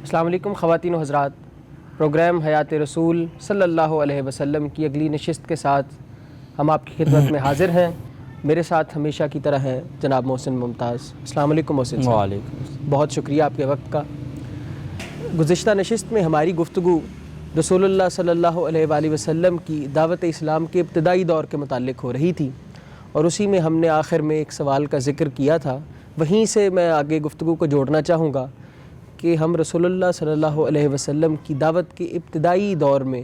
السلام علیکم خواتین و حضرات، پروگرام حیات رسول صلی اللہ علیہ وسلم کی اگلی نشست کے ساتھ ہم آپ کی خدمت میں حاضر ہیں۔ میرے ساتھ ہمیشہ کی طرح ہے جناب محسن ممتاز۔ السلام علیکم محسن صاحب۔ وعلیکم بہت شکریہ آپ کے وقت کا۔ گزشتہ نشست میں ہماری گفتگو رسول اللہ صلی اللہ علیہ وآلہ وسلم کی دعوت اسلام کے ابتدائی دور کے متعلق ہو رہی تھی، اور اسی میں ہم نے آخر میں ایک سوال کا ذکر کیا تھا۔ وہیں سے میں آگے گفتگو کو جوڑنا چاہوں گا کہ ہم رسول اللہ صلی اللہ علیہ وسلم کی دعوت کے ابتدائی دور میں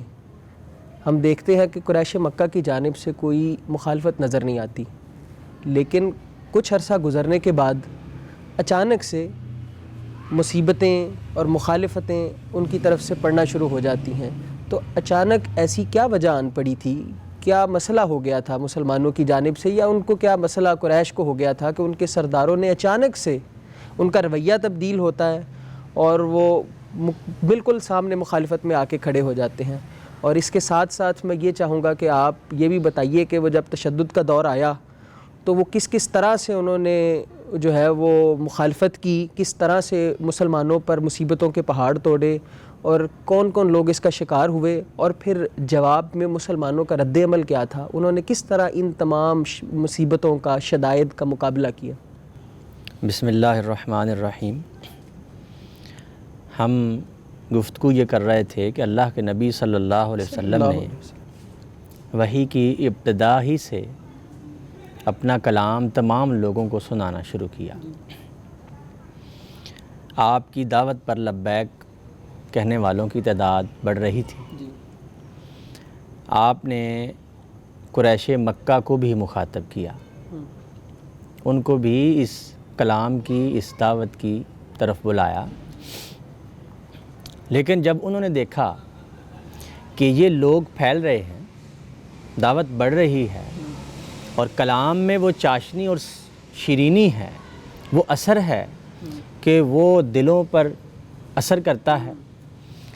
ہم دیکھتے ہیں کہ قریش مکہ کی جانب سے کوئی مخالفت نظر نہیں آتی، لیکن کچھ عرصہ گزرنے کے بعد اچانک سے مصیبتیں اور مخالفتیں ان کی طرف سے پڑنا شروع ہو جاتی ہیں۔ تو اچانک ایسی کیا وجہ آن پڑی تھی؟ کیا مسئلہ ہو گیا تھا مسلمانوں کی جانب سے، یا ان کو کیا مسئلہ قریش کو ہو گیا تھا کہ ان کے سرداروں نے اچانک سے ان کا رویہ تبدیل ہوتا ہے اور وہ بالکل سامنے مخالفت میں آ کے کھڑے ہو جاتے ہیں؟ اور اس کے ساتھ ساتھ میں یہ چاہوں گا کہ آپ یہ بھی بتائیے کہ وہ جب تشدد کا دور آیا تو وہ کس طرح سے انہوں نے جو ہے وہ مخالفت کی، کس طرح سے مسلمانوں پر مصیبتوں کے پہاڑ توڑے، اور کون کون لوگ اس کا شکار ہوئے، اور پھر جواب میں مسلمانوں کا رد عمل کیا تھا، انہوں نے کس طرح ان تمام مصیبتوں کا، شدائد کا مقابلہ کیا؟ بسم اللہ الرحمن الرحیم۔ ہم گفتگو یہ کر رہے تھے کہ اللہ کے نبی صلی اللہ علیہ وسلم نے وحی کی ابتدا ہی سے اپنا کلام تمام لوگوں کو سنانا شروع کیا۔ آپ کی دعوت پر لبیک کہنے والوں کی تعداد بڑھ رہی تھی۔ آپ نے قریش مکہ کو بھی مخاطب کیا، ان کو بھی اس کلام کی، اس دعوت کی طرف بلایا۔ لیکن جب انہوں نے دیکھا کہ یہ لوگ پھیل رہے ہیں، دعوت بڑھ رہی ہے، اور کلام میں وہ چاشنی اور شیرینی ہے، وہ اثر ہے کہ وہ دلوں پر اثر کرتا ہے،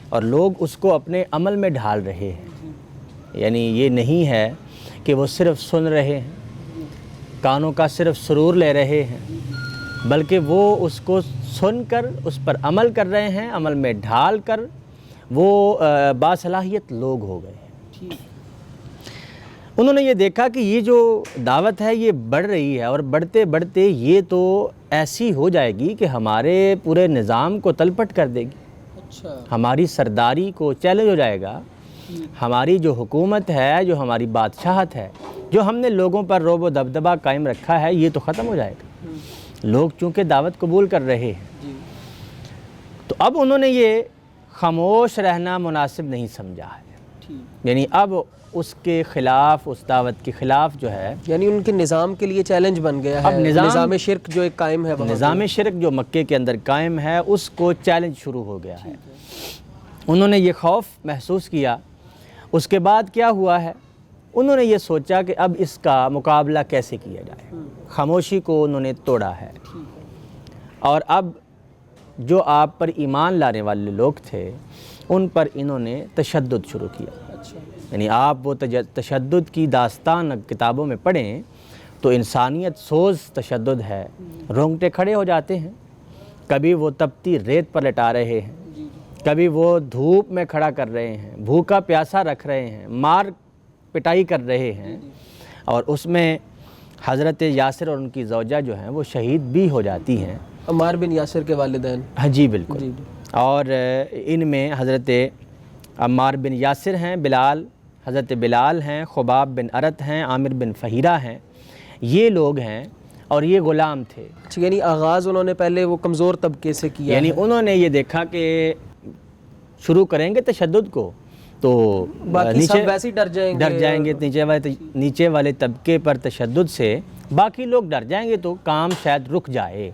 اور لوگ اس کو اپنے عمل میں ڈھال رہے ہیں، یعنی یہ نہیں ہے کہ وہ صرف سن رہے ہیں، کانوں کا صرف سرور لے رہے ہیں، بلکہ وہ اس کو سن کر اس پر عمل کر رہے ہیں، عمل میں ڈھال کر وہ باصلاحیت لوگ ہو گئے ہیں۔ انہوں نے یہ دیکھا کہ یہ جو دعوت ہے یہ بڑھ رہی ہے، اور بڑھتے بڑھتے یہ تو ایسی ہو جائے گی کہ ہمارے پورے نظام کو تلپٹ کر دے گی، ہماری سرداری کو چیلنج ہو جائے گا، ہماری جو حکومت ہے، جو ہماری بادشاہت ہے، جو ہم نے لوگوں پر رعب و دبدبہ قائم رکھا ہے، یہ تو ختم ہو جائے گا۔ لوگ چونکہ دعوت قبول کر رہے ہیں، تو اب انہوں نے یہ خاموش رہنا مناسب نہیں سمجھا ہے، یعنی اب اس کے خلاف، اس دعوت کے خلاف جو ہے، یعنی ان کے نظام کے لیے چیلنج بن گیا ہے۔ اب نظام شرک جو ایک قائم ہے، نظام شرک جو مکے کے اندر قائم ہے، اس کو چیلنج شروع ہو گیا ہے۔ انہوں نے یہ خوف محسوس کیا۔ اس کے بعد کیا ہوا ہے؟ انہوں نے یہ سوچا کہ اب اس کا مقابلہ کیسے کیا جائے۔ خاموشی کو انہوں نے توڑا ہے، اور اب جو آپ پر ایمان لانے والے لوگ تھے ان پر انہوں نے تشدد شروع کیا۔ یعنی آپ وہ تشدد کی داستان کتابوں میں پڑھیں تو انسانیت سوز تشدد ہے، رونگٹے کھڑے ہو جاتے ہیں۔ کبھی وہ تپتی ریت پر لٹا رہے ہیں، کبھی وہ دھوپ میں کھڑا کر رہے ہیں، بھوکا پیاسا رکھ رہے ہیں، مار پٹائی کر رہے ہیں، اور اس میں حضرت یاسر اور ان کی زوجہ جو ہیں وہ شہید بھی ہو جاتی ہیں، عمار بن یاسر کے والدین۔ ہاں جی بالکل۔ اور ان میں حضرت عمار بن یاسر ہیں، بلال، حضرت بلال ہیں، خباب بن ارت ہیں، عامر بن فہیرہ ہیں، یہ لوگ ہیں، اور یہ غلام تھے۔ یعنی آغاز انہوں نے پہلے وہ کمزور طبقے سے کیا، یعنی انہوں نے یہ دیکھا کہ شروع کریں گے تشدد کو تو باقی سب ویسے ہی ڈر جائیں گے، نیچے والے طبقے پر تشدد سے باقی لوگ ڈر جائیں گے تو کام شاید رک جائے۔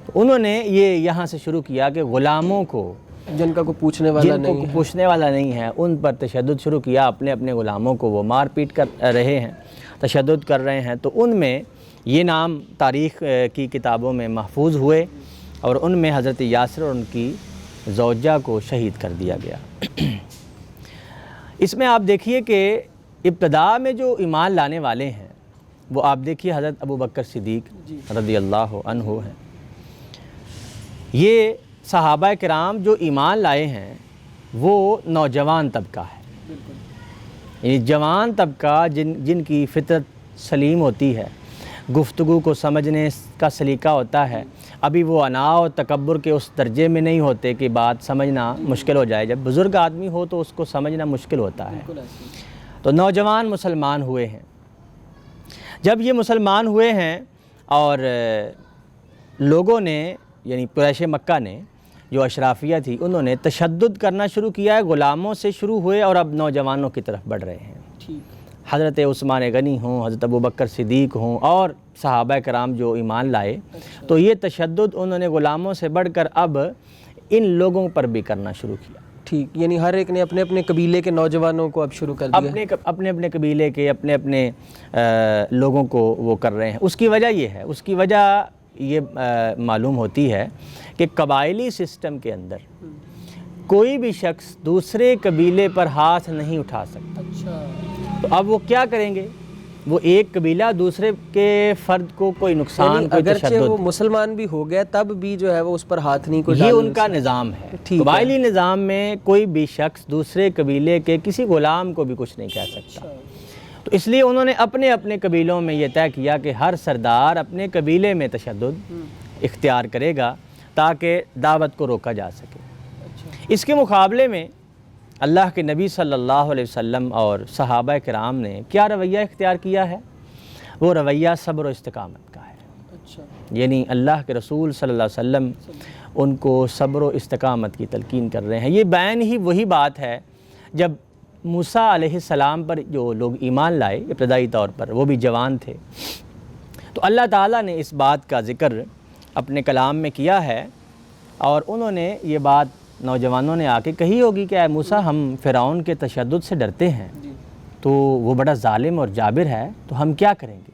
تو انہوں نے یہ یہاں سے شروع کیا کہ غلاموں کو، جن کا کوئی پوچھنے والا نہیں ہے، ان پر تشدد شروع کیا۔ اپنے اپنے غلاموں کو وہ مار پیٹ کر رہے ہیں، تشدد کر رہے ہیں۔ تو ان میں یہ نام تاریخ کی کتابوں میں محفوظ ہوئے، اور ان میں حضرت یاسر اور ان کی زوجہ کو شہید کر دیا گیا۔ اس میں آپ دیکھیے کہ ابتدا میں جو ایمان لانے والے ہیں وہ آپ دیکھیے حضرت ابو بکر صدیق رضی اللہ عنہ ہیں۔ یہ صحابہ کرام جو ایمان لائے ہیں وہ نوجوان طبقہ ہے، یعنی جوان طبقہ جن کی فطرت سلیم ہوتی ہے، گفتگو کو سمجھنے کا سلیقہ ہوتا ہے، ابھی وہ انا و تکبر کے اس درجے میں نہیں ہوتے کہ بات سمجھنا مشکل ہو جائے۔ جب بزرگ آدمی ہو تو اس کو سمجھنا مشکل ہوتا ہے۔ تو نوجوان مسلمان ہوئے ہیں۔ جب یہ مسلمان ہوئے ہیں اور لوگوں نے یعنی قریش مکہ نے جو اشرافیہ تھی انہوں نے تشدد کرنا شروع کیا ہے، غلاموں سے شروع ہوئے اور اب نوجوانوں کی طرف بڑھ رہے ہیں۔ حضرت عثمان غنی ہوں، حضرت ابوبکر صدیق ہوں اور صحابہ کرام جو ایمان لائے، تو یہ تشدد انہوں نے غلاموں سے بڑھ کر اب ان لوگوں پر بھی کرنا شروع کیا۔ ٹھیک، یعنی ہر ایک نے اپنے اپنے قبیلے کے نوجوانوں کو اب شروع کر دیا، اپنے قبیلے کے اپنے لوگوں کو وہ کر رہے ہیں۔ اس کی وجہ یہ ہے، اس کی وجہ یہ معلوم ہوتی ہے کہ قبائلی سسٹم کے اندر کوئی بھی شخص دوسرے قبیلے پر ہاتھ نہیں اٹھا سکتا۔ تو اب وہ کیا کریں گے؟ وہ ایک قبیلہ دوسرے کے فرد کو کوئی نقصان، کوئی اگرچہ تشدد، وہ مسلمان بھی ہو گیا تب بھی جو ہے وہ اس پر ہاتھ نہیں کوئی یہ ڈال ان کا نظام ہے۔ قبائلی نظام میں کوئی بھی شخص دوسرے قبیلے کے کسی غلام کو بھی کچھ نہیں کہہ سکتا۔ تو اس لیے انہوں نے اپنے اپنے قبیلوں میں یہ طے کیا کہ ہر سردار اپنے قبیلے میں تشدد اختیار کرے گا تاکہ دعوت کو روکا جا سکے۔ اس کے مقابلے میں اللہ کے نبی صلی اللہ علیہ وسلم اور صحابہ کرام نے کیا رویہ اختیار کیا ہے؟ وہ رویہ صبر و استقامت کا ہے۔ یعنی اللہ کے رسول صلی اللہ علیہ وسلم ان کو صبر و استقامت کی تلقین کر رہے ہیں۔ یہ بیان ہی وہی بات ہے جب موسیٰ علیہ السلام پر جو لوگ ایمان لائے ابتدائی طور پر، وہ بھی جوان تھے، تو اللہ تعالیٰ نے اس بات کا ذکر اپنے کلام میں کیا ہے اور انہوں نے یہ بات نوجوانوں نے آ کے کہی ہوگی کہ اے موسیٰ ہم فرعون کے تشدد سے ڈرتے ہیں، تو وہ بڑا ظالم اور جابر ہے، تو ہم کیا کریں گے؟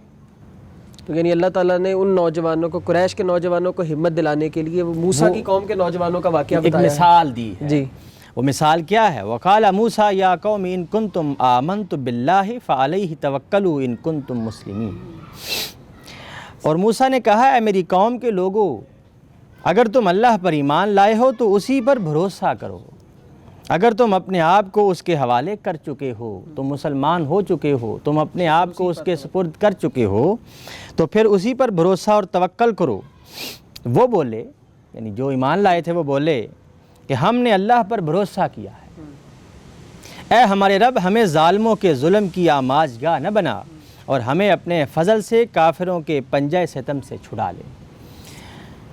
تو یعنی اللہ تعالیٰ نے ان نوجوانوں کو، قریش کے نوجوانوں کو ہمت دلانے کے لیے وہ موسیٰ کی قوم کے نوجوانوں کا واقعہ ایک بتایا مثال دی ہے۔ جی، وہ مثال کیا ہے؟ وَقَالَ مُوسَىٰ يَا قَوْمِ إِن كُنتُمْ آمَنْتُ بِاللَّهِ فَعَلَيْهِ تَوَكَّلُوا إِن كُنتُمْ مُسْلِمِينَ۔ اور موسیٰ نے کہا اے میری قوم کے لوگو، اگر تم اللہ پر ایمان لائے ہو تو اسی پر بھروسہ کرو، اگر تم اپنے آپ کو اس کے حوالے کر چکے ہو، تم مسلمان ہو چکے ہو، تم اپنے آپ کو اس کے سپرد کر چکے ہو، تو پھر اسی پر بھروسہ اور توکل کرو۔ وہ بولے، یعنی جو ایمان لائے تھے وہ بولے کہ ہم نے اللہ پر بھروسہ کیا ہے۔ اے ہمارے رب ہمیں ظالموں کے ظلم کی آماجگاہ نہ بنا اور ہمیں اپنے فضل سے کافروں کے پنجہ ستم سے چھڑا لے۔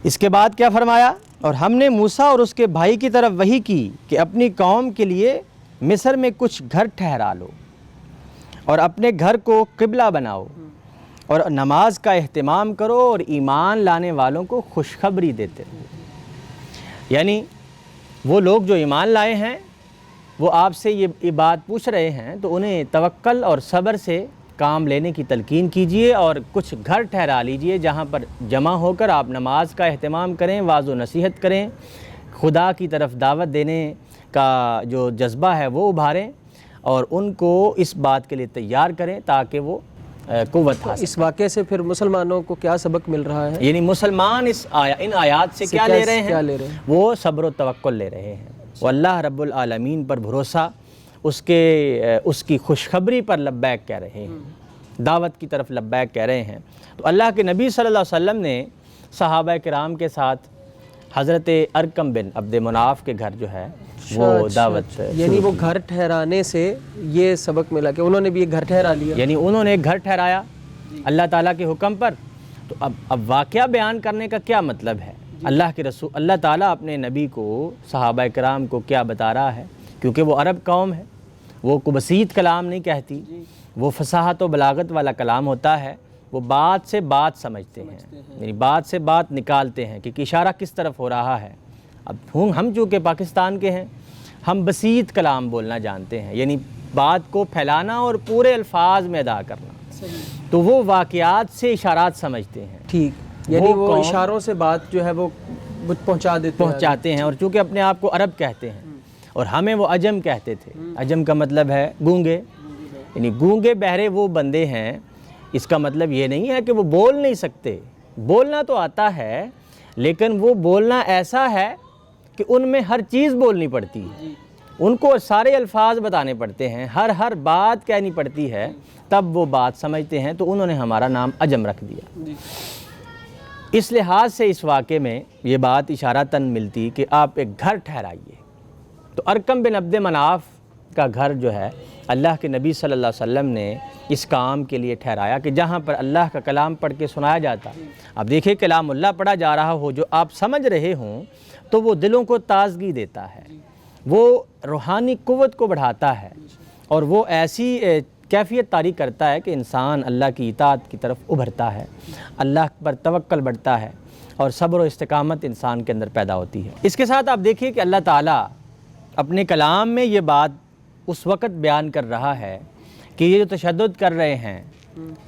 اس کے بعد کیا فرمایا؟ اور ہم نے موسیٰ اور اس کے بھائی کی طرف وحی کی کہ اپنی قوم کے لیے مصر میں کچھ گھر ٹھہرا لو اور اپنے گھر کو قبلہ بناؤ اور نماز کا اہتمام کرو اور ایمان لانے والوں کو خوشخبری دیتے رہو۔ یعنی وہ لوگ جو ایمان لائے ہیں وہ آپ سے یہ بات پوچھ رہے ہیں تو انہیں توکل اور صبر سے کام لینے کی تلقین کیجئے اور کچھ گھر ٹھہرا لیجئے جہاں پر جمع ہو کر آپ نماز کا اہتمام کریں، واعظ و نصیحت کریں، خدا کی طرف دعوت دینے کا جو جذبہ ہے وہ ابھاریں اور ان کو اس بات کے لیے تیار کریں تاکہ وہ قوت حاصل۔ اس واقعے سے پھر مسلمانوں کو کیا سبق مل رہا ہے؟ یعنی مسلمان ان آیات سے کیا لے رہے ہیں؟ وہ صبر و توکل لے رہے ہیں، وہ اللہ رب العالمین پر بھروسہ، اس کی خوشخبری پر لبیک کہہ رہے ہیں، دعوت کی طرف لبیک کہہ رہے ہیں۔ تو اللہ کے نبی صلی اللہ علیہ وسلم نے صحابہ کرام کے ساتھ حضرت ارقم بن عبد مناف کے گھر جو ہے وہ دعوت، یعنی وہ گھر ٹھہرانے سے یہ سبق ملا کہ انہوں نے بھی ایک گھر ٹھہرا لیا، یعنی انہوں نے ایک گھر ٹھہرایا اللہ تعالیٰ کے حکم پر۔ تو اب واقعہ بیان کرنے کا کیا مطلب ہے؟ اللہ کے رسول، اللہ تعالیٰ اپنے نبی کو، صحابہ کرام کو کیا بتا رہا ہے؟ کیونکہ وہ عرب قوم ہے، وہ کو بسیط کلام نہیں کہتی، وہ فصاحت و بلاغت والا کلام ہوتا ہے، وہ بات سے بات سمجھتے ہیں، یعنی بات سے بات نکالتے ہیں کہ اشارہ کس طرف ہو رہا ہے۔ اب ہم چونکہ پاکستان کے ہیں، ہم بسیط کلام بولنا جانتے ہیں، یعنی بات کو پھیلانا اور پورے الفاظ میں ادا کرنا، تو وہ واقعات سے اشارات سمجھتے ہیں۔ ٹھیک، یعنی وہ اشاروں سے بات جو ہے وہ پہنچاتے ہیں، اور چونکہ اپنے آپ کو عرب کہتے ہیں اور ہمیں وہ عجم کہتے تھے۔ عجم کا مطلب ہے گونگے، یعنی گونگے بہرے وہ بندے ہیں۔ اس کا مطلب یہ نہیں ہے کہ وہ بول نہیں سکتے، بولنا تو آتا ہے، لیکن وہ بولنا ایسا ہے کہ ان میں ہر چیز بولنی پڑتی ہے، ان کو سارے الفاظ بتانے پڑتے ہیں، ہر بات کہنی پڑتی ہے، تب وہ بات سمجھتے ہیں، تو انہوں نے ہمارا نام عجم رکھ دیا۔ اس لحاظ سے اس واقعے میں یہ بات اشارتاً ملتی کہ آپ ایک گھر ٹھہرائیے۔ تو ارقم بن عبد مناف کا گھر جو ہے اللہ کے نبی صلی اللہ علیہ وسلم نے اس کام کے لیے ٹھہرایا کہ جہاں پر اللہ کا کلام پڑھ کے سنایا جاتا۔ اب دیکھیں کلام اللہ پڑھا جا رہا ہو جو آپ سمجھ رہے ہوں تو وہ دلوں کو تازگی دیتا ہے، وہ روحانی قوت کو بڑھاتا ہے، اور وہ ایسی کیفیت طاری کرتا ہے کہ انسان اللہ کی اطاعت کی طرف ابھرتا ہے، اللہ پر توکل بڑھتا ہے، اور صبر و استقامت انسان کے اندر پیدا ہوتی ہے۔ اس کے ساتھ آپ دیکھیے کہ اللہ تعالیٰ اپنے کلام میں یہ بات اس وقت بیان کر رہا ہے کہ یہ جو تشدد کر رہے ہیں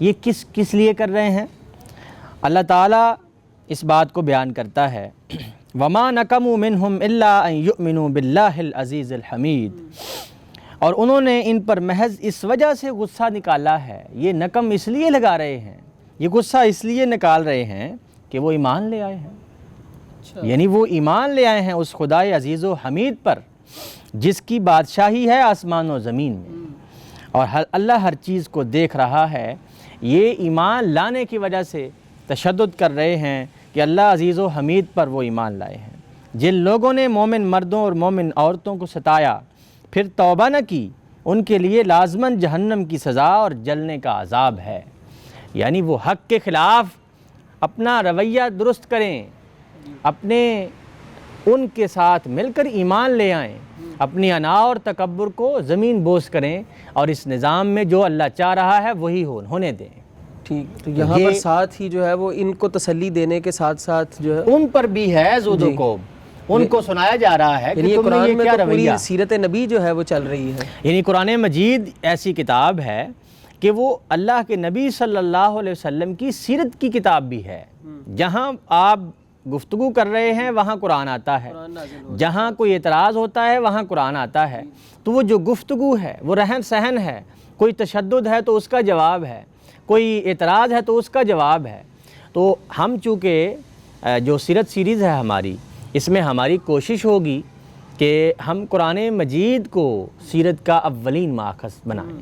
یہ کس لیے کر رہے ہیں۔ اللہ تعالیٰ اس بات کو بیان کرتا ہے وَمَا نَقَمُوا مِنْهُمْ إِلَّا أَن يُؤْمِنُوا بِاللَّهِ الْعَزِيزِ الْحَمِيدِ، اور انہوں نے ان پر محض اس وجہ سے غصہ نکالا ہے، یہ نقم اس لیے لگا رہے ہیں، یہ غصہ اس لیے نکال رہے ہیں کہ وہ ایمان لے آئے ہیں، یعنی وہ ایمان لے آئے ہیں اس خدائے عزیز و حمید پر جس کی بادشاہی ہے آسمان و زمین میں، اور اللہ ہر چیز کو دیکھ رہا ہے۔ یہ ایمان لانے کی وجہ سے تشدد کر رہے ہیں کہ اللہ عزیز و حمید پر وہ ایمان لائے ہیں۔ جن لوگوں نے مومن مردوں اور مومن عورتوں کو ستایا پھر توبہ نہ کی، ان کے لیے لازماً جہنم کی سزا اور جلنے کا عذاب ہے۔ یعنی وہ حق کے خلاف اپنا رویہ درست کریں، اپنے ان کے ساتھ مل کر ایمان لے آئیں، اپنی انا اور تکبر کو زمین بوس کریں، اور اس نظام میں جو اللہ چاہ رہا ہے وہی ہونے دیں۔ ٹھیک، تو یہاں پر ساتھ ہی جو ہے وہ ان کو تسلی دینے کے ساتھ ساتھ جو ہے ان پر بھی ہے زود و کوب، ان کو سنایا جا رہا ہے کہ تم نے قرآن یہ میں کیا تو پوری رویہ۔ سیرت نبی جو ہے وہ چل رہی ہے، یعنی قرآن مجید ایسی کتاب ہے کہ وہ اللہ کے نبی صلی اللہ علیہ وسلم کی سیرت کی کتاب بھی ہے۔ جہاں آپ گفتگو کر رہے ہیں وہاں قرآن آتا ہے، جہاں کوئی اعتراض ہوتا ہے وہاں قرآن آتا ہے، تو وہ جو گفتگو ہے وہ رہن سہن ہے، کوئی تشدد ہے تو اس کا جواب ہے، کوئی اعتراض ہے تو اس کا جواب ہے۔ تو ہم چونکہ جو سیرت سیریز ہے ہماری، اس میں ہماری کوشش ہوگی کہ ہم قرآن مجید کو سیرت کا اولین ماخذ بنائیں،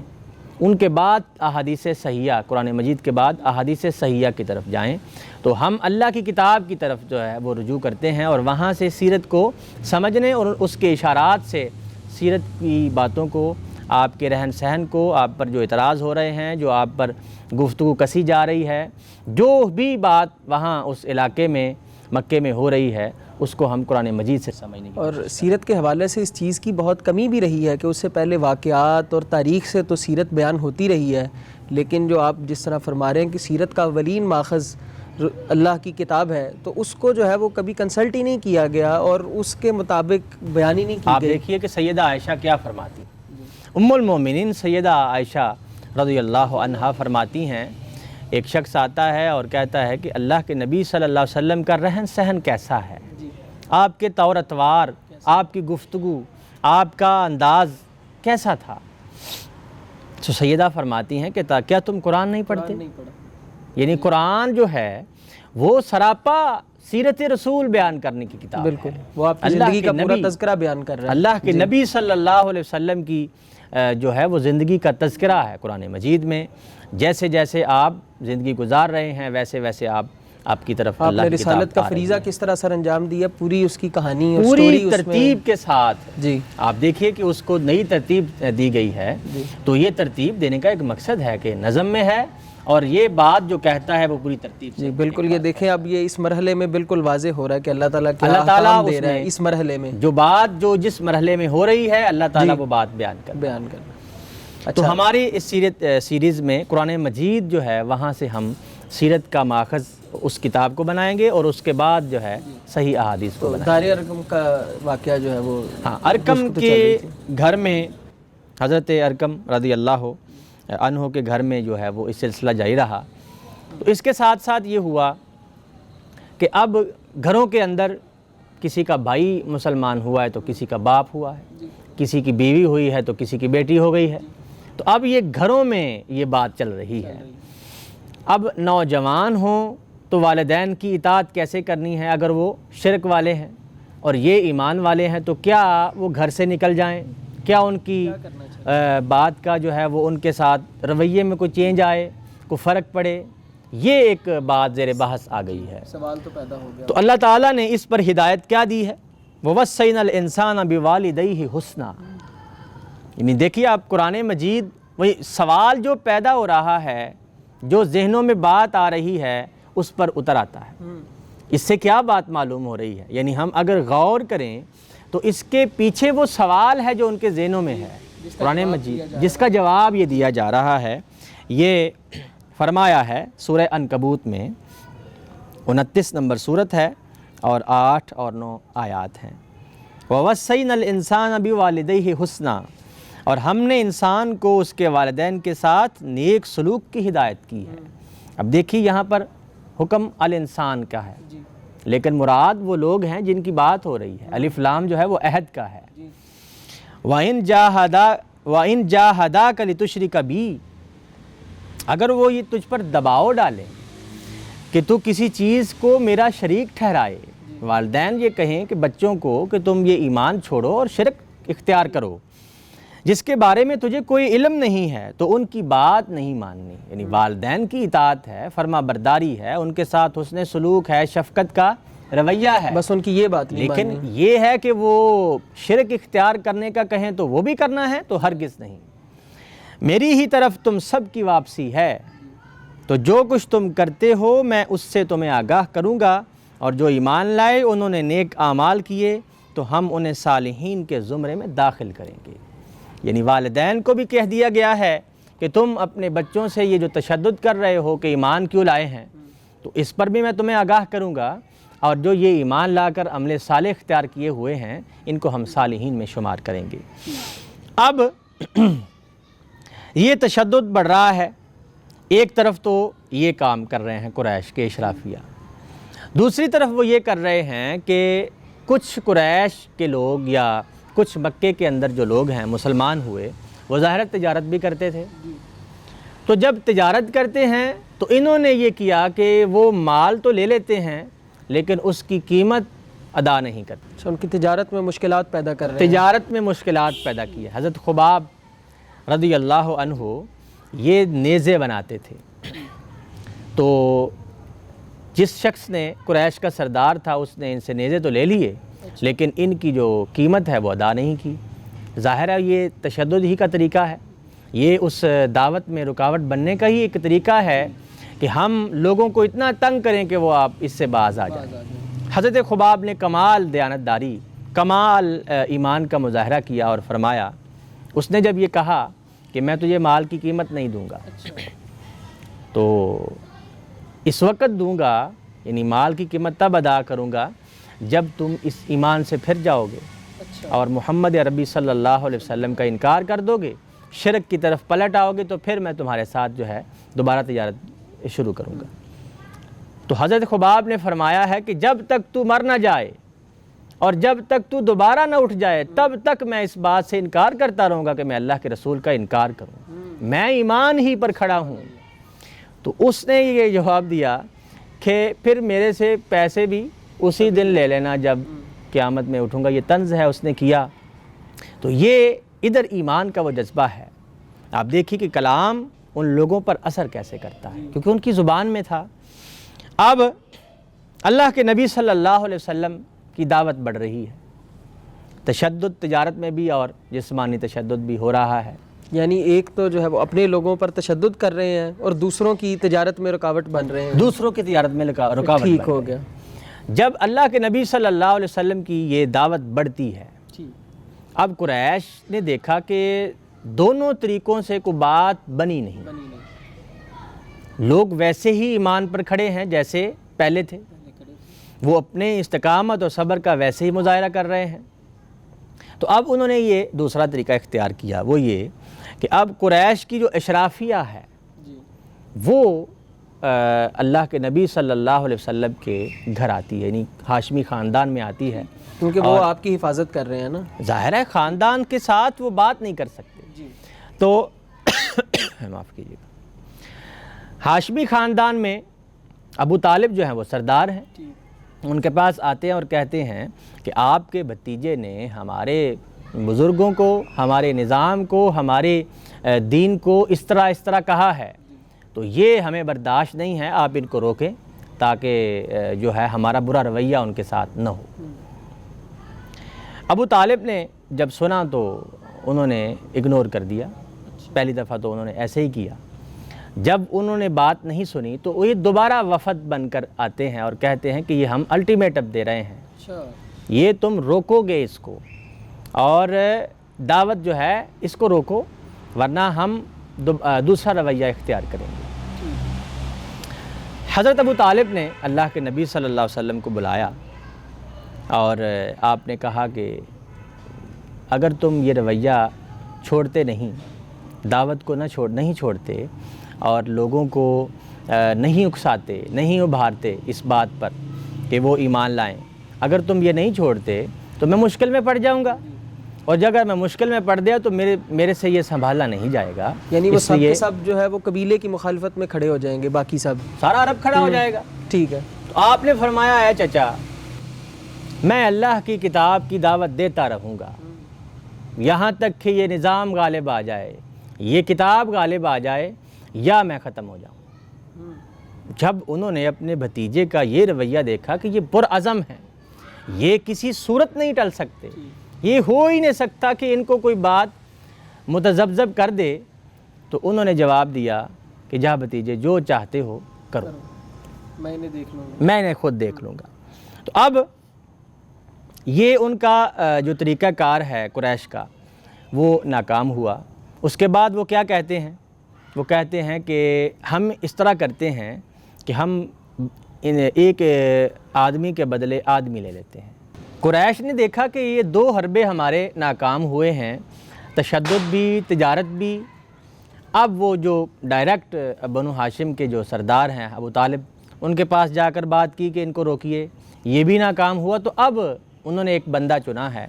ان کے بعد احادیث صحیحہ، قرآن مجید کے بعد احادیث صحیحہ کی طرف جائیں، تو ہم اللہ کی کتاب کی طرف جو ہے وہ رجوع کرتے ہیں، اور وہاں سے سیرت کو سمجھنے اور اس کے اشارات سے سیرت کی باتوں کو، آپ کے رہن سہن کو، آپ پر جو اعتراض ہو رہے ہیں، جو آپ پر گفتگو کسی جا رہی ہے، جو بھی بات وہاں اس علاقے میں مکے میں ہو رہی ہے، اس کو ہم قرآن مجید سے سمجھنے کی اور سیرت کے حوالے سے اس چیز کی بہت کمی بھی رہی ہے کہ اس سے پہلے واقعات اور تاریخ سے تو سیرت بیان ہوتی رہی ہے، لیکن جو آپ جس طرح فرما رہے ہیں کہ سیرت کا اولین ماخذ اللہ کی کتاب ہے، تو اس کو جو ہے وہ کبھی کنسلٹ ہی نہیں کیا گیا اور اس کے مطابق بیان ہی نہیں کی آپ گئی۔ دیکھیے کہ سیدہ عائشہ کیا فرماتی، ام المومنین سیدہ عائشہ رضی اللہ عنہا فرماتی ہیں، ایک شخص آتا ہے اور کہتا ہے کہ اللہ کے نبی صلی اللہ علیہ وسلم کا رہن سہن کیسا ہے، آپ کے طور اتوار، آپ کی گفتگو، آپ کا انداز کیسا تھا؟ تو سیدہ فرماتی ہیں کہ کیا تم قرآن نہیں پڑھتے؟ یعنی قرآن جو ہے وہ سراپا سیرت رسول بیان کرنے کی کتاب ہے، بالکل، وہ آپ کی زندگی کا پورا تذکرہ بیان کر رہا ہے۔ اللہ کے نبی صلی اللہ علیہ وسلم کی جو ہے وہ زندگی کا تذکرہ ہے قرآن مجید میں۔ جیسے جیسے آپ زندگی گزار رہے ہیں ویسے ویسے آپ کی طرف آپ اللہ نے کی کتاب رسالت کا آ رہی فریضہ ہے، کس طرح سر انجام دیا، پوری اس کی کہانی اور پوری سٹوری اس میں ترتیب کے ساتھ۔ جی آپ دیکھیے کہ اس کو نئی ترتیب دی گئی ہے، تو یہ ترتیب دینے کا ایک مقصد ہے کہ نظم میں ہے، اور یہ بات جو کہتا ہے وہ پوری ترتیب سے۔ جی بالکل، یہ دیکھیں اب یہ اس مرحلے میں بالکل واضح ہو رہا ہے کہ اللہ تعالیٰ کیا اللہ تعالیٰ احکام دے اس رہا ہے میں اس مرحلے میں، جو بات جو جس مرحلے میں ہو رہی ہے اللہ تعالیٰ وہ بات بیان کر۔ بیان کرنا۔ تو ہماری اس سیریز میں قرآن مجید جو ہے وہاں سے ہم سیرت کا ماخذ اس کتاب کو بنائیں گے، اور اس کے بعد جو ہے صحیح احادیث کو بنائیں گے۔ دار ارقم کا واقعہ جو ہے وہ ہاں، ارقم کے گھر میں، حضرت ارقم رضی اللہ عنہ کے گھر میں جو ہے وہ اس سلسلہ جاری رہا۔ تو اس کے ساتھ ساتھ یہ ہوا کہ اب گھروں کے اندر کسی کا بھائی مسلمان ہوا ہے تو کسی کا باپ ہوا ہے، کسی کی بیوی ہوئی ہے تو کسی کی بیٹی ہو گئی ہے، تو اب یہ گھروں میں یہ بات چل رہی ہے۔ اب نوجوان ہوں تو والدین کی اطاعت کیسے کرنی ہے اگر وہ شرک والے ہیں، اور یہ ایمان والے ہیں تو کیا وہ گھر سے نکل جائیں؟ کیا ان کی بات کا جو ہے وہ ان کے ساتھ رویے میں کوئی چینج آئے، کوئی فرق پڑے؟ یہ ایک بات زیر بحث آ گئی ہے، سوال تو پیدا ہو گیا۔ تو اللہ تعالیٰ نے اس پر ہدایت کیا دی ہے؟ وَوَصَّيْنَا الْإِنسَانَ بِوَالِدَيْهِ حُسْنًا، یعنی دیکھیے آپ قرآن مجید، وہی سوال جو پیدا ہو رہا ہے، جو ذہنوں میں بات آ رہی ہے، اس پر اتر آتا ہے۔ اس سے کیا بات معلوم ہو رہی ہے؟ یعنی ہم اگر غور کریں تو اس کے پیچھے وہ سوال ہے جو ان کے ذہنوں میں ہے، قرآن مجید جس کا جواب یہ دیا جا رہا ہے۔ یہ فرمایا ہے سورہ عنکبوت میں، 29 نمبر سورت ہے اور 8 اور 9 آیات ہیں۔ وَوَصَّيْنَا الْإِنسَانَ بِوَالِدَيْهِ حُسْنًا، اور ہم نے انسان کو اس کے والدین کے ساتھ نیک سلوک کی ہدایت کی ہے۔ اب دیکھیے یہاں پر حکم الانسان کا ہے، لیکن مراد وہ لوگ ہیں جن کی بات ہو رہی ہے۔ الف لام جو ہے وہ عہد کا ہے۔ وَإِن جَاهَدَاكَ لِتُشْرِكَ بِي، اگر وہ یہ تجھ پر دباؤ ڈالیں کہ تو کسی چیز کو میرا شریک ٹھہرائے، والدین یہ کہیں کہ بچوں کو کہ تم یہ ایمان چھوڑو اور شرک اختیار کرو جس کے بارے میں تجھے کوئی علم نہیں ہے، تو ان کی بات نہیں ماننی۔ یعنی والدین کی اطاعت ہے، فرما برداری ہے، ان کے ساتھ حسن سلوک ہے، شفقت کا رویہ ہے، بس ان کی یہ بات نہیں لیکن ماننی۔ یہ ہے کہ وہ شرک اختیار کرنے کا کہیں تو وہ بھی کرنا ہے، تو ہرگز نہیں۔ میری ہی طرف تم سب کی واپسی ہے، تو جو کچھ تم کرتے ہو میں اس سے تمہیں آگاہ کروں گا، اور جو ایمان لائے انہوں نے نیک اعمال کیے تو ہم انہیں صالحین کے زمرے میں داخل کریں گے۔ یعنی والدین کو بھی کہہ دیا گیا ہے کہ تم اپنے بچوں سے یہ جو تشدد کر رہے ہو کہ ایمان کیوں لائے ہیں، تو اس پر بھی میں تمہیں آگاہ کروں گا، اور جو یہ ایمان لا کر عمل صالح اختیار کیے ہوئے ہیں ان کو ہم صالحین میں شمار کریں گے۔ اب یہ تشدد بڑھ رہا ہے، ایک طرف تو یہ کام کر رہے ہیں قریش کے اشرافیہ، دوسری طرف وہ یہ کر رہے ہیں کہ کچھ قریش کے لوگ یا کچھ مکے کے اندر جو لوگ ہیں مسلمان ہوئے، وہ ظاہر تجارت بھی کرتے تھے، تو جب تجارت کرتے ہیں تو انہوں نے یہ کیا کہ وہ مال تو لے لیتے ہیں لیکن اس کی قیمت ادا نہیں کرتے، ان کی تجارت میں مشکلات پیدا کر رہے ہیں۔ تجارت میں مشکلات پیدا کی ہے۔ حضرت خباب رضی اللہ عنہ یہ نیزے بناتے تھے، تو جس شخص نے قریش کا سردار تھا اس نے ان سے نیزے تو لے لیے لیکن ان کی جو قیمت ہے وہ ادا نہیں کی۔ ظاہر ہے یہ تشدد ہی کا طریقہ ہے، یہ اس دعوت میں رکاوٹ بننے کا ہی ایک طریقہ ہے کہ ہم لوگوں کو اتنا تنگ کریں کہ وہ آپ اس سے باز آ جائیں۔ حضرت خباب نے کمال دیانتداری، کمال ایمان کا مظاہرہ کیا اور فرمایا، اس نے جب یہ کہا کہ میں تجھے مال کی قیمت نہیں دوں گا، تو اس وقت دوں گا، یعنی مال کی قیمت تب ادا کروں گا جب تم اس ایمان سے پھر جاؤ گے اور محمد عربی صلی اللہ علیہ وسلم کا انکار کر دو گے، شرک کی طرف پلٹ آؤ گے، تو پھر میں تمہارے ساتھ جو ہے دوبارہ تجارت شروع کروں گا۔ تو حضرت خباب نے فرمایا ہے کہ جب تک تو مر نہ جائے اور جب تک تو دوبارہ نہ اٹھ جائے تب تک میں اس بات سے انکار کرتا رہوں گا کہ میں اللہ کے رسول کا انکار کروں، میں ایمان ہی پر کھڑا ہوں۔ تو اس نے یہ جواب دیا کہ پھر میرے سے پیسے بھی اسی دن لے لینا جب قیامت میں اٹھوں گا۔ یہ طنز ہے اس نے کیا۔ تو یہ ادھر ایمان کا وہ جذبہ ہے۔ آپ دیکھیے کہ کلام ان لوگوں پر اثر کیسے کرتا ہے، کیونکہ ان کی زبان میں تھا۔ اب اللہ کے نبی صلی اللہ علیہ وسلم کی دعوت بڑھ رہی ہے، تشدد تجارت میں بھی اور جسمانی تشدد بھی ہو رہا ہے۔ یعنی ایک تو جو ہے وہ اپنے لوگوں پر تشدد کر رہے ہیں اور دوسروں کی تجارت میں رکاوٹ بن رہے ہیں۔ دوسروں کی تجارت میں رکاوٹ ٹھیک بن ہو رہی گیا۔ ہے۔ جب اللہ کے نبی صلی اللہ علیہ وسلم کی یہ دعوت بڑھتی ہے، اب قریش نے دیکھا کہ دونوں طریقوں سے کوئی بات بنی نہیں، لوگ ویسے ہی ایمان پر کھڑے ہیں جیسے پہلے تھے، وہ اپنے استقامت اور صبر کا ویسے ہی مظاہرہ کر رہے ہیں۔ تو اب انہوں نے یہ دوسرا طریقہ اختیار کیا، وہ یہ کہ اب قریش کی جو اشرافیہ ہے وہ اللہ کے نبی صلی اللہ علیہ وسلم کے گھر آتی ہے، یعنی ہاشمی خاندان میں آتی ہے، کیونکہ وہ آپ کی حفاظت کر رہے ہیں نا۔ ظاہر ہے خاندان کے ساتھ وہ بات نہیں کر سکتے، تو معاف کیجیے گا، ہاشمی خاندان میں ابو طالب جو ہیں وہ سردار ہیں، ان کے پاس آتے ہیں اور کہتے ہیں کہ آپ کے بھتیجے نے ہمارے بزرگوں کو، ہمارے نظام کو، ہمارے دین کو اس طرح کہا ہے، تو یہ ہمیں برداشت نہیں ہے، آپ ان کو روکیں تاکہ جو ہے ہمارا برا رویہ ان کے ساتھ نہ ہو۔ ابو طالب نے جب سنا تو انہوں نے اگنور کر دیا، پہلی دفعہ تو انہوں نے ایسے ہی کیا۔ جب انہوں نے بات نہیں سنی تو وہ دوبارہ وفد بن کر آتے ہیں اور کہتے ہیں کہ یہ ہم الٹیمیٹم دے رہے ہیں، یہ تم روکو گے اس کو، اور دعوت جو ہے اس کو روکو ورنہ ہم دوسرا رویہ اختیار کریں گے۔ حضرت ابو طالب نے اللہ کے نبی صلی اللہ علیہ وسلم کو بلایا اور آپ نے کہا کہ اگر تم یہ رویہ چھوڑتے نہیں، دعوت کو نہیں چھوڑتے اور لوگوں کو نہیں اکساتے، نہیں ابھارتے اس بات پر کہ وہ ایمان لائیں، اگر تم یہ نہیں چھوڑتے تو میں مشکل میں پڑ جاؤں گا، اور اگر میں مشکل میں پڑ گیا تو میرے سے یہ سنبھالا نہیں جائے گا۔ یعنی وہ سب کے سب جو ہے وہ قبیلے کی مخالفت میں کھڑے ہو جائیں گے، باقی سب سارا عرب کھڑا ہو جائے گا۔ ٹھیک ہے۔ تو آپ نے فرمایا ہے چچا میں اللہ کی کتاب کی دعوت دیتا رہوں گا یہاں تک کہ یہ نظام غالب آ جائے، یہ کتاب غالب آ جائے، یا میں ختم ہو جاؤں۔ جب انہوں نے اپنے بھتیجے کا یہ رویہ دیکھا کہ یہ پرعزم ہے، یہ کسی صورت نہیں ٹل سکتے، یہ ہو ہی نہیں سکتا کہ ان کو کوئی بات متذبذب کر دے، تو انہوں نے جواب دیا کہ جا بھتیجے جو چاہتے ہو کرو، میں نے خود دیکھ لوں گا۔ تو اب یہ ان کا جو طریقہ کار ہے قریش کا وہ ناکام ہوا۔ اس کے بعد وہ کیا کہتے ہیں؟ وہ کہتے ہیں کہ ہم اس طرح کرتے ہیں کہ ہم ایک آدمی کے بدلے آدمی لے لیتے ہیں۔ قریش نے دیکھا کہ یہ 2 حربے ہمارے ناکام ہوئے ہیں، تشدد بھی، تجارت بھی۔ اب وہ جو ڈائریکٹ بنو ہاشم کے جو سردار ہیں ابو طالب، ان کے پاس جا کر بات کی کہ ان کو روکیے، یہ بھی ناکام ہوا۔ تو اب انہوں نے ایک بندہ چنا ہے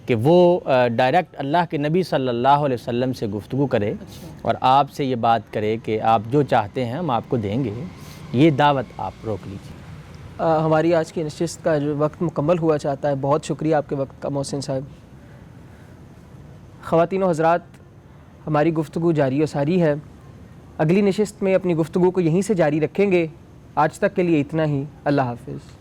کہ وہ ڈائریکٹ اللہ کے نبی صلی اللہ علیہ وسلم سے گفتگو کرے اور آپ سے یہ بات کرے کہ آپ جو چاہتے ہیں ہم آپ کو دیں گے، یہ دعوت آپ روک لیجیے۔ ہماری آج کی نشست کا جو وقت مکمل ہوا چاہتا ہے، بہت شکریہ آپ کے وقت کا محسن صاحب۔ خواتین و حضرات، ہماری گفتگو جاری و ساری ہے، اگلی نشست میں اپنی گفتگو کو یہیں سے جاری رکھیں گے۔ آج تک کے لیے اتنا ہی، اللہ حافظ۔